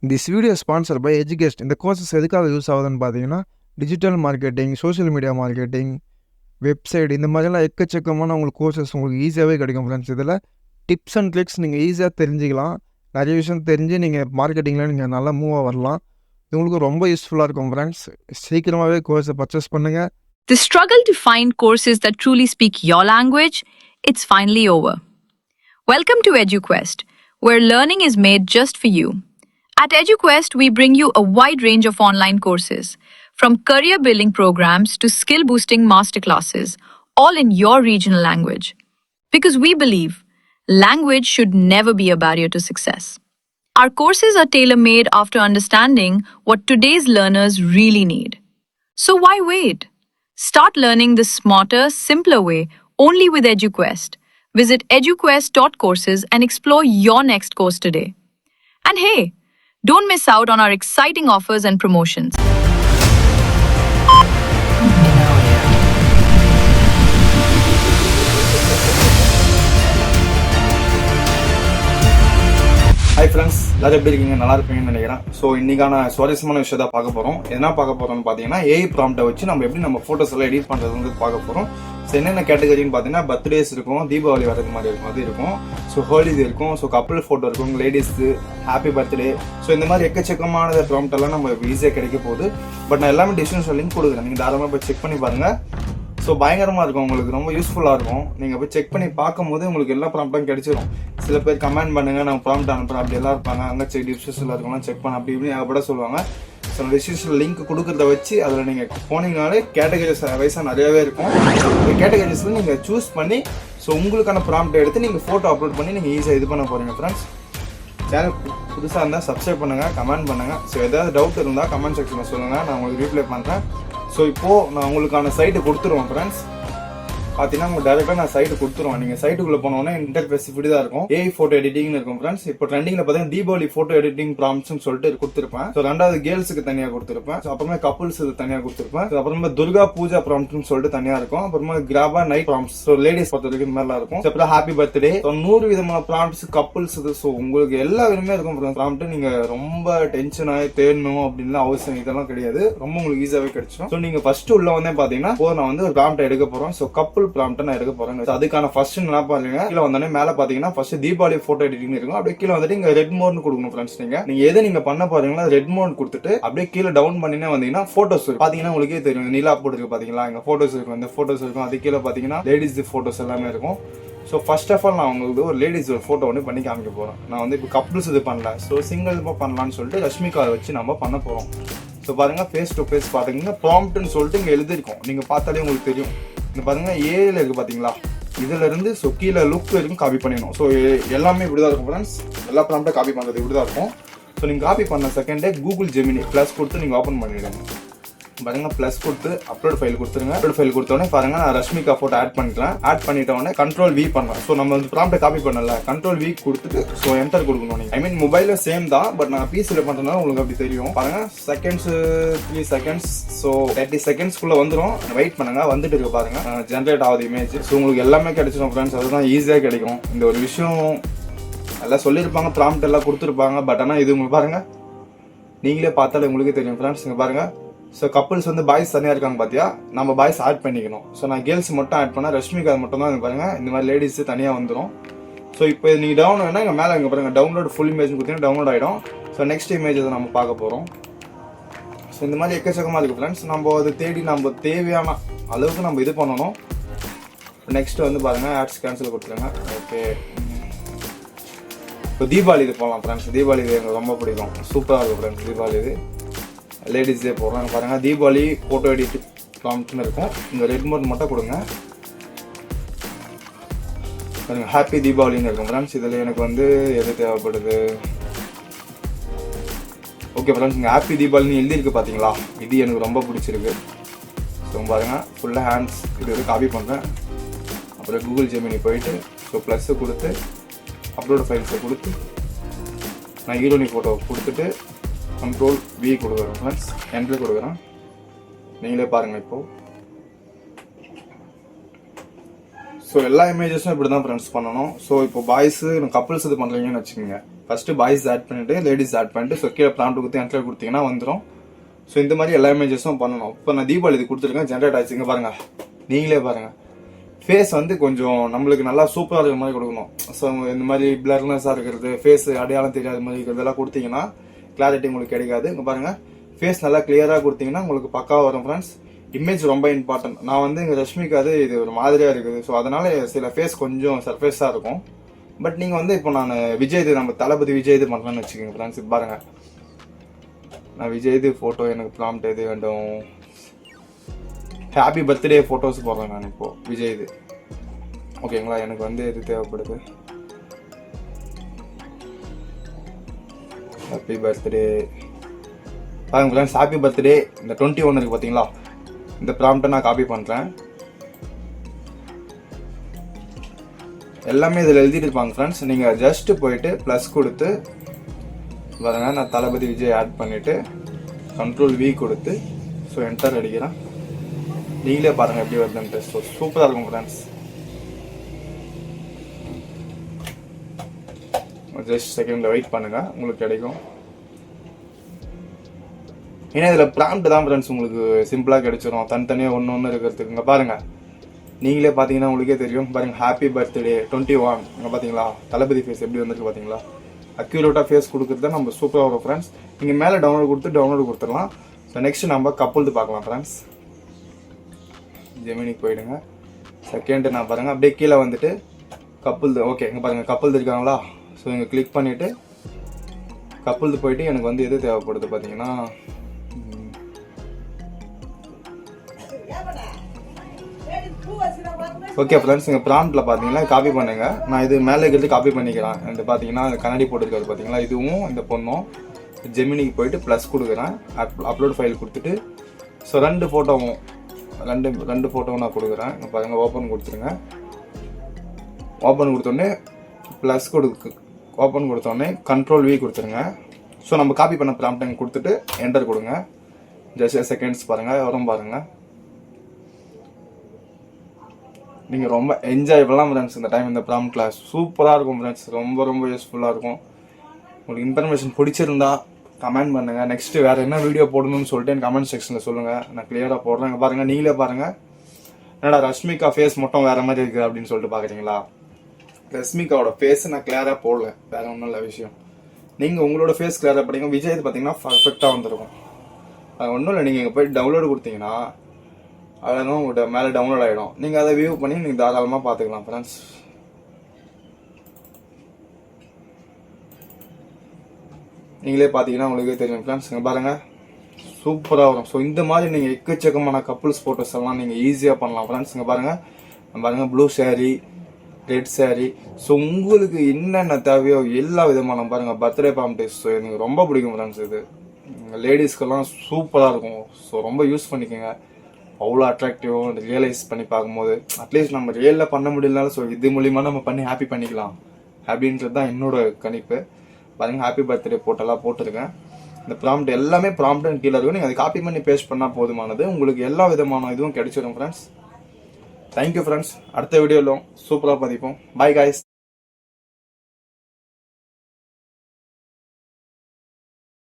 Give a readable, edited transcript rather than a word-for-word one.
This video is sponsored by Educast. இந்த courses எதுக்காக use ஆகுதுன்னு பார்த்தீங்கன்னா digital marketing, social media marketing, website இந்த மாதிரிலாம் எக்கச்சக்கமான உங்களுக்கு கோர்சஸ் உங்களுக்கு ஈஸியாகவே கிடைக்கும் ஃப்ரெண்ட்ஸ். இதில் டிப்ஸ் அண்ட் ட்ரிக்ஸ் நீங்கள் ஈஸியாக தெரிஞ்சுக்கலாம். நிறைய விஷயம் தெரிஞ்சு நீங்கள் மார்க்கெட்டிங்கில் நீங்கள் நல்லா மூவாக வரலாம். இது உங்களுக்கு ரொம்ப யூஸ்ஃபுல்லாக இருக்கும் ஃப்ரெண்ட்ஸ். சீக்கிரமாகவே கோர்ஸை பர்ச்சேஸ் பண்ணுங்கள். The struggle to find courses that truly speak your language, it's finally over. Welcome to EduQuest, where learning is made just for you. At EduQuest, we bring you a wide range of online courses, from career building programs to skill boosting masterclasses, all in your regional language. Because we believe language should never be a barrier to success. Our courses are tailor made after understanding what today's learners really need. So why wait? Start learning the smarter, simpler way only with EduQuest. Visit eduquest.courses and explore your next course today. And hey, don't miss out on our exciting offers and promotions. Hi friends, எல்லாரும் எப்படி இருக்கீங்க? நல்லா இருப்பீங்கன்னு நினைக்கிறேன். So இன்னைக்கான சுவாரஸ்யமான விஷயத்த பார்க்க போகிறோம். என்ன பார்க்க போகிறோம்னு பார்த்தீங்கன்னா ஏஐ ப்ராம்ப்டை வச்சு நம்ம எப்படி நம்ம ஃபோட்டோஸ் எல்லாம் எடிட் பண்ணுறது பார்க்க போகிறோம். ஸோ என்னென்ன கேட்டகரின்னு பார்த்தீங்கன்னா பர்த்டேஸ் இருக்கும், தீபாவளி வரது மாதிரி இருக்கும், அது இருக்கும். ஸோ ஹோலிடே இருக்கும், ஸோ கப்பிள் ஃபோட்டோ இருக்கும், லேடிஸு ஹாப்பி பர்த்டே. ஸோ இந்த மாதிரி எக்கச்சக்கமான ப்ராம்ப்ட் எல்லாம் நம்ம ஈஸியாக கிடைக்க போகுது. பட் நான் எல்லாமே டிஸ்கிரிப்ஷன் லிங்க் கொடுக்குறேன், நீங்கள் தாராளமாக போய் செக் பண்ணி பாருங்கள். ஸோ பயங்கரமாக இருக்கும், உங்களுக்கு ரொம்ப யூஸ்ஃபுல்லாக இருக்கும். நீங்கள் போய் செக் பண்ணி பார்க்கும்போது உங்களுக்கு எல்லா ப்ராம்ப்டும் கிடைச்சிடும். சில பேர் கமெண்ட் பண்ணுங்கள், நான் ப்ராம்ப்ட் அனுப்புகிறேன், அப்படி எல்லாம் இருப்பாங்க. அங்கே டிஸ்கிரிப்ஷனில் இருக்கலாம், செக் பண்ண அப்படி இப்படி ஏகப்பட சொல்லுவாங்க. ஸோ டிஸ்கிரிப்ஷன் லிங்க் கொடுக்குறத வச்சு அதில் நீங்கள் போனீங்கனாலே கேட்டகரிஸ் வைஸாக நிறையாவே இருக்கும். இந்த கேட்டகரிஸில் நீங்கள் சூஸ் பண்ணி ஸோ உங்களுக்கான ப்ராம்ப்ட் எடுத்து நீங்கள் ஃபோட்டோ அப்லோட் பண்ணி நீங்கள் ஈஸியாக இது பண்ண போகிறீங்க ஃப்ரெண்ட்ஸ். சேனல் புதுசாக இருந்தால் சப்ஸ்கிரைப் பண்ணுங்கள், கமெண்ட் பண்ணுங்கள். ஸோ ஏதாவது டவுட் இருந்தால் கமெண்ட் செக்ஷனில் சொல்லுங்கள், நான் உங்களுக்கு ரீப்ளை பண்ணுறேன். ஸோ இப்போது நான் உங்களுக்கான சைட்டு கொடுத்துருவேன் ஃப்ரெண்ட்ஸ். பார்த்தீங்கன்னா உங்களுக்கு டேரெக்டாக நான் சைட்டு கொடுத்துருவேன். நீங்கள் சைட்டுக்குள்ளே போனோன்னே இன்டர்ஃபேஸ் இப்படி தான் இருக்கும். ஏஐ ஃபோட்டோ எடிட்டிங்னு இருக்கும் ஃப்ரெண்ட்ஸ். இப்போ ட்ரெண்டிங்கில் பார்த்தீங்கன்னா தீபாவளி ஃபோட்டோ எடிட்டிங் ப்ராம்ப்ட்ஸ்னு சொல்லிட்டு கொடுத்துருப்பேன். ஸோ ரெண்டாவது கேர்ள்ஸுக்கு தனியாக கொடுத்துருப்பேன். ஸோ அப்புறமே கப்புள்ஸ் தனியாக கொடுத்துருப்பேன். ஸோ அப்புறமா துர்கா பூஜா ப்ராம்ப்ட்னு சொல்லிட்டு தனியாக இருக்கும். அப்புறமா கிராபா நைட் ப்ராம்ப்ட்ஸ், ஸோ லேடிஸ் பொறுத்த வரைக்கும் இந்த மாதிரிலாம் இருக்கும். அப்புறம் ஹாப்பி பர்த்டே, 100 விதமான ப்ராம்ப்ட்ஸ் கப்புள்ஸ். ஸோ உங்களுக்கு எல்லா விதமே இருக்கும் ப்ராம்ப்ட். நீங்கள் ரொம்ப டென்ஷன் ஆகி தேடணும் அப்படின்னு அவசியம் இதெல்லாம் கிடையாது, ரொம்ப உங்களுக்கு ஈஸியாகவே கிடைச்சிடும். ஸோ நீங்கள் ஃபர்ஸ்ட் உள்ள வந்து பார்த்தீங்கன்னா நான் வந்து ஒரு ப்ராம்ப்ட் எடுக்க போகிறோம். ஸோ கப்புள் ப்ராம்ப்ட் நான் எடுக்க போகிறேன். அதுக்கான ஃபர்ஸ்ட் என்ன பாருங்க, கீழே வந்தோடனே மேல பாத்தீங்கன்னா ஃபர்ஸ்ட் தீபாவளி போட்டோ எடிட்டிங் இருக்கும். அப்படியே கீழே வந்துட்டு இங்க ரெட் மோட்னு கொடுக்கணும் ஃப்ரெண்ட்ஸ். நீங்க எதை நீங்க பண்ண பாருங்களா, ரெட் மோட் கொடுத்துட்டு அப்படியே கீழே டவுன் பண்ணினே வந்தீங்கன்னா போட்டோஸ் இருக்கும். பாத்தீங்கன்னா உங்களுக்கே தெரியும், நிலா போட்டு இருக்கு பாத்தீங்களா, இங்க போட்டோஸ் இருக்கும், இந்த போட்டோஸ் இருக்கும். அது கீழே பாத்தீங்கன்னா லேடிஸ் போட்டோஸ் எல்லாமே இருக்கும். ஸோ ஃபர்ஸ்ட் ஆஃப் ஆல் நான் உங்களுக்கு ஒரு லேடிஸ் ஒரு ஃபோட்டோ வந்து பண்ணி காமிக்க போகிறேன். நான் வந்து இப்போ கப்புள்ஸ் இது பண்ணல, ஸோ சிங்கிள் பண்ணலான்னு சொல்லிட்டு ரஷ்மிகாவை வச்சு நம்ம பண்ண போகிறோம். ஸோ பாருங்க, ஃபேஸ் டு ஃபேஸ் பாத்தீங்கன்னா ப்ராம்ப்ட்னு சொல்லிட்டு இங்கே எழுதிருக்கோம். நீங்க பார்த்தாலே உங்களுக்கு தெரியும். இந்த பாருங்க ஏல இருக்கு பாத்தீங்களா, இதுல இருந்து ஸோ கீழே லுக் வரைக்கும் காப்பி பண்ணிடணும். ஸோ எல்லாமே இப்படிதான் இருக்கும் ஃப்ரெண்ட்ஸ். எல்லா ப்ராம்ப்டும் காப்பி பண்ணுறது இப்படிதான் இருக்கும். ஸோ நீங்கள் காப்பி பண்ண செகண்டே கூகுள் ஜெமினி ப்ளஸ் கொடுத்து நீங்கள் ஓப்பன் பண்ணிடுங்க. பாருங்க, ப்ளஸ் கொடுத்து அப்லோட் ஃபைல் கொடுத்துருங்க. அப்லோட் ஃபைல் கொடுத்தோடனே பாருங்க, நான் ரஷ்மிகா ஃபோட்டோ ஆட் பண்ணிக்கிறேன். ஆட் பண்ணிட்டோடனே கண்ட்ரோல் வி பண்ணுறேன். ஸோ நம்ம வந்து ப்ராம்ப்டை காப்பி பண்ணல, கண்ட்ரோல் வி கொடுத்துட்டு ஸோ என்டர் கொடுக்கணும். நீங்கள் ஐ மீன் மொபைலில் சேம் தான், பட் நான் பிசியில் பண்ணுறதுனால உங்களுக்கு அப்படி தெரியும். பாருங்க, செகண்ட்ஸ் 3 செகண்ட்ஸ், ஸோ 30 செகண்ட்ஸ்க்குள்ள வந்துடும். வெயிட் பண்ணுங்க, வந்துட்டு இருக்கு பாருங்க, ஜென்ரேட் ஆகுது இமேஜ். ஸோ உங்களுக்கு எல்லாமே கிடைச்சிடும் ஃப்ரெண்ட்ஸ். அதுதான் ஈஸியாக கிடைக்கும். இந்த ஒரு விஷயம் எல்லாம் சொல்லியிருப்பாங்க, ப்ராம்ப்ட் எல்லாம் கொடுத்துருப்பாங்க, பட் ஆனால் இது உங்களுக்கு பாருங்க, நீங்களே பார்த்தாலே உங்களுக்கே தெரியும் ஃப்ரெண்ட்ஸ். இங்கே பாருங்க, ஸோ கப்புள்ஸ் வந்து பாய்ஸ் தனியாக இருக்காங்க பார்த்தியா, நம்ம பாய்ஸ் ஆட் பண்ணிக்கணும். ஸோ நான் கேர்ள்ஸ் மட்டும் ஆட் பண்ணால் ரஷ்மிகா மட்டும் தான் பாருங்க, இந்த மாதிரி லேடிஸ் தனியாக வந்துடும். ஸோ இப்போ நீங்கள் டவுன் வேணா இங்கே மேலே இங்கே பாருங்க, டவுன்லோட் ஃபுல் இமேஜ் கொடுத்தீங்கன்னா டவுன்லோட் ஆகிடும். ஸோ நெக்ஸ்ட் இமேஜ் அதை நம்ம பார்க்க போகிறோம். ஸோ இந்த மாதிரி எக்கச்சக்கமாக இருக்குது ஃப்ரெண்ட்ஸ். நம்ம அதை தேடி நம்ம தேவையான அளவுக்கு நம்ம இது பண்ணணும். நெக்ஸ்ட் வந்து பாருங்கள், ஆட்ஸ் கேன்சல் கொடுத்துருங்க. ஓகே, இப்போ தீபாவளி இது போகலாம் ஃப்ரெண்ட்ஸ். தீபாவளி இது எனக்கு ரொம்ப பிடிக்கும், சூப்பராக இருக்கும் ஃப்ரெண்ட்ஸ். தீபாவளி இது லேடிஸ் டே போடுறாங்க பாருங்கள். தீபாவளி ஃபோட்டோ எடிட் ப்ராம்ப்ட்னு இருக்கும். இந்த ரெட் மோட் மட்டும் கொடுங்க பாருங்க, ஹாப்பி தீபாவளின்னு இருக்கும் ஃப்ரெண்ட்ஸ். இதில் எனக்கு வந்து எது தேவைப்படுது, ஓகே ஃப்ரெண்ட்ஸ், இங்கே ஹாப்பி தீபாவளின்னு எழுதியிருக்கு பார்த்தீங்களா, இது எனக்கு ரொம்ப பிடிச்சிருக்கு. ஸோ பாருங்கள், ஃபுல்லாக ஹேண்ட்ஸ் இது வந்து காப்பி பண்ணுறேன். அப்புறம் கூகுள் ஜெமினி போயிட்டு ஸோ ப்ளஸ்ஸு கொடுத்து அப்லோட் ஃபைல்ஸை கொடுத்து நான் ஹீரோனி ஃபோட்டோ கொடுத்துட்டு கண்ட்ரோல் வி கொடுக்குறேன் ஃப்ரெண்ட்ஸ், என்ட்ரு கொடுக்குறேன். நீங்களே பாருங்கள் இப்போது. ஸோ எல்லா இமேஜஸும் இப்படி தான் ஃப்ரெண்ட்ஸ் பண்ணணும். ஸோ இப்போ பாய்ஸு கப்புள்ஸ் இது பண்ணுறீங்கன்னு வச்சுக்கோங்க. ஃபஸ்ட்டு பாய்ஸ் ஆட் பண்ணிவிட்டு லேடிஸ் ஆட் பண்ணிட்டு ஸோ கீழே ப்ராம்ப்ட் கொடுத்து என்டர் கொடுத்தீங்கன்னா வந்துடும். ஸோ இந்த மாதிரி எல்லா இமேஜஸும் பண்ணணும். இப்போ நான் தீபாவளி இது கொடுத்துருக்கேன், ஜென்ரேட் ஆச்சு. இங்கே பாருங்கள், நீங்களே பாருங்கள். ஃபேஸ் வந்து கொஞ்சம் நம்மளுக்கு நல்லா சூப்பராக இருக்கிற மாதிரி கொடுக்கணும். ஸோ இந்த மாதிரி பிளர்னஸாக இருக்கிறது, ஃபேஸ் அடையாளம் தெரியாத மாதிரி இருக்கிறதெல்லாம் கொடுத்தீங்கன்னா கிளாரிட்டி உங்களுக்கு கிடைக்காது. இங்கே பாருங்கள், ஃபேஸ் நல்லா கிளியராக கொடுத்தீங்கன்னா உங்களுக்கு பக்காவாக வரும் ஃப்ரெண்ட்ஸ். இமேஜ் ரொம்ப இம்பார்ட்டன்ட். நான் வந்து இங்கே ரஷ்மிக்காது இது ஒரு மாதிரியாக இருக்குது. ஸோ அதனால சில ஃபேஸ் கொஞ்சம் சர்ஃபேஸாக இருக்கும். பட் நீங்கள் வந்து இப்போ நான் விஜய் நம்ம தளபதி விஜய் பண்ணுறேன்னு வச்சுக்கோங்க ஃப்ரெண்ட்ஸ். இப்போ பாருங்கள், நான் விஜய் ஃபோட்டோ எனக்கு ப்ராம்ப்ட் எது வேண்டும், ஹாப்பி பர்த்டே ஃபோட்டோஸ் போடுறேன் நான் இப்போது விஜய் ஓகேங்களா. எனக்கு வந்து எது தேவைப்படுது, ஹாப்பி பர்த்டே பாருங்க ஃப்ரெண்ட்ஸ். ஹாப்பி பர்த்டே இந்த 21 இருக்குது பார்த்தீங்களா, இந்த ப்ராம்ப்டை நான் காப்பி பண்ணுறேன். எல்லாமே இதில் எழுதிட்டு இருப்பாங்க ஃப்ரெண்ட்ஸ். நீங்கள் ஜஸ்ட்டு போயிட்டு ப்ளஸ் கொடுத்து பாருங்க, நான் தளபதி விஜய் ஆட் பண்ணிவிட்டு Ctrl+V கொடுத்து ஸோ என்டர் அடிக்கிறேன். நீங்களே பாருங்கள் எப்படி வருதுன்ட்டு. ஸோ சூப்பராக இருக்கும் ஃப்ரெண்ட்ஸ். ஜஸ்ட் செகண்டில் வெயிட் பண்ணுங்கள், உங்களுக்கு கிடைக்கும். ஏன்னா இதில் ப்ராம்ப்ட் தான் ஃப்ரெண்ட்ஸ் உங்களுக்கு சிம்பிளாக கிடைச்சிரும். தனித்தனியாக ஒன்று இருக்கிறதுக்கு. இங்கே பாருங்கள், நீங்களே பார்த்தீங்கன்னா உங்களுக்கே தெரியும். பாருங்கள், ஹாப்பி பர்த்டே 21 இங்கே பார்த்தீங்களா, தளபதி ஃபேஸ் எப்படி வந்துருக்கு பார்த்தீங்களா. அக்யூரேட்டாக ஃபேஸ் கொடுக்குறது தான் நம்ம சூப்பராக வரும் ஃப்ரெண்ட்ஸ். நீங்கள் மேலே டவுன்லோட் கொடுத்துடலாம். ஸோ நெக்ஸ்ட் நம்ம கப்புள்து பார்க்கலாம் ஃப்ரெண்ட்ஸ். ஜெமினிக்கு போயிடுங்க. செகண்ட் நான் பாருங்கள் அப்படியே கீழே வந்துட்டு கப்புள்து. ஓகே, இங்கே பாருங்கள் கப்புள்து இருக்காங்களா. ஸோ இங்கே கிளிக் பண்ணிவிட்டு கப்புள்து போயிட்டு எனக்கு வந்து எது தேவைப்படுது பார்த்தீங்கன்னா, ஓகே ஃப்ரெண்ட்ஸ், இங்கே ப்ராம்ப்டில் பார்த்தீங்கன்னா காப்பி பண்ணுங்க. நான் இது மேலே இருக்கிறது காப்பி பண்ணிக்கிறேன். இந்த பார்த்தீங்கன்னா கண்ணாடி போட்டுருக்காது பார்த்தீங்களா, இதுவும் இந்த பொண்ணும். ஜெமினிக்கு போயிட்டு ப்ளஸ் கொடுக்குறேன், அப்லோட் ஃபைல் கொடுத்துட்டு ஸோ ரெண்டு ஃபோட்டோவும் நான் கொடுக்குறேன். இங்கே பாருங்கள், ஓப்பன் கொடுத்துருங்க. ஓப்பன் கொடுத்தோடனே ப்ளஸ் ஓப்பன் கொடுத்தோடனே Ctrl+V கொடுத்துருங்க. ஸோ நம்ம காப்பி பண்ண ப்ராம்ப்ட் கொடுத்துட்டு என்டர் கொடுங்க. ஜஸ்ட் செகண்ட்ஸ் பாருங்கள், வரும் பாருங்கள். நீங்கள் ரொம்ப என்ஜாய் பண்ணலாம் ஃப்ரெண்ட்ஸ். இந்த டைம் இந்த ப்ராம்ப்ட் கிளாஸ் சூப்பராக இருக்கும் ஃப்ரெண்ட்ஸ். ரொம்ப யூஸ்ஃபுல்லாக இருக்கும். உங்களுக்கு இன்ஃபர்மேஷன் பிடிச்சிருந்தா கமெண்ட் பண்ணுங்கள். நெக்ஸ்ட்டு வேறு என்ன வீடியோ போடணும்னு சொல்லிட்டு எனக்கு கமெண்ட் செக்ஷனில் சொல்லுங்கள், நான் கிளியராக போடுறேன். இங்கே பாருங்கள், நீங்களே பாருங்கள். என்னடா ரஷ்மிகா ஃபேஸ் மட்டும் வேறு மாதிரி இருக்குது அப்படின்னு சொல்லிட்டு பார்க்குறீங்களா. ரஷ்மிகாவோட ஃபேஸ் நான் கிளியராக போடல, வேறு ஒன்றும் இல்லை விஷயம். நீங்கள் உங்களோட ஃபேஸ் கிளியராக படிங்க. விஜய் பார்த்தீங்கன்னா பர்ஃபெக்டாக வந்துருக்கும். அது ஒன்றும் இல்லை, நீங்கள் இங்கே போய் டவுன்லோடு கொடுத்தீங்கன்னா அதெல்லாம் உங்கள்கிட்ட மேலே டவுன்லோட் ஆகிடும். நீங்கள் அதை வியூ பண்ணி நீங்கள் தாராளமாக பார்த்துக்கலாம் ஃப்ரெண்ட்ஸ். நீங்களே பார்த்தீங்கன்னா உங்களுக்கே தெரியும் ஃப்ரெண்ட்ஸ். இங்கே பாருங்கள், சூப்பராக வரும். ஸோ இந்த மாதிரி நீங்கள் எக்கச்சக்கமான கப்புள்ஸ் ஃபோட்டோஸ் எல்லாம் நீங்கள் ஈஸியாக பண்ணலாம் ஃப்ரெண்ட்ஸ். இங்கே பாருங்கள், blue sari, red sari. So உங்களுக்கு என்னென்ன தேவையோ எல்லா விதமான பாருங்கள் பர்த்டே ப்ராம்ப்ட். ஸோ எனக்கு ரொம்ப பிடிக்கும் ஃப்ரெண்ட்ஸ். இது லேடிஸ்க்கெல்லாம் சூப்பராக இருக்கும். ஸோ ரொம்ப யூஸ் பண்ணிக்கோங்க. அவ்வளோ அட்ராக்டிவாக ரியலைஸ் பண்ணி பார்க்கும்போது அட்லீஸ்ட் நம்ம ரியலில் பண்ண முடியலனாலும் ஸோ இது மூலிமா நம்ம பண்ணி ஹாப்பி பண்ணிக்கலாம் அப்படின்றது தான் என்னோட கணிப்பு. பாருங்கள், ஹாப்பி பர்த்டே போட்டெல்லாம் போட்டிருக்கேன். இந்த ப்ராம்ப்ட் எல்லாமே ப்ராம்ப்ட்னு கீழே இருக்கும். நீங்கள் அதை காப்பி பண்ணி பேஸ்ட் பண்ணால் போதுமானது. உங்களுக்கு எல்லா விதமான இதுவும் கிடைச்சிடும் ஃப்ரெண்ட்ஸ். Thank you friends. அடுத்த வீடியோவில் சூப்பராக பதிப்போம். Bye guys.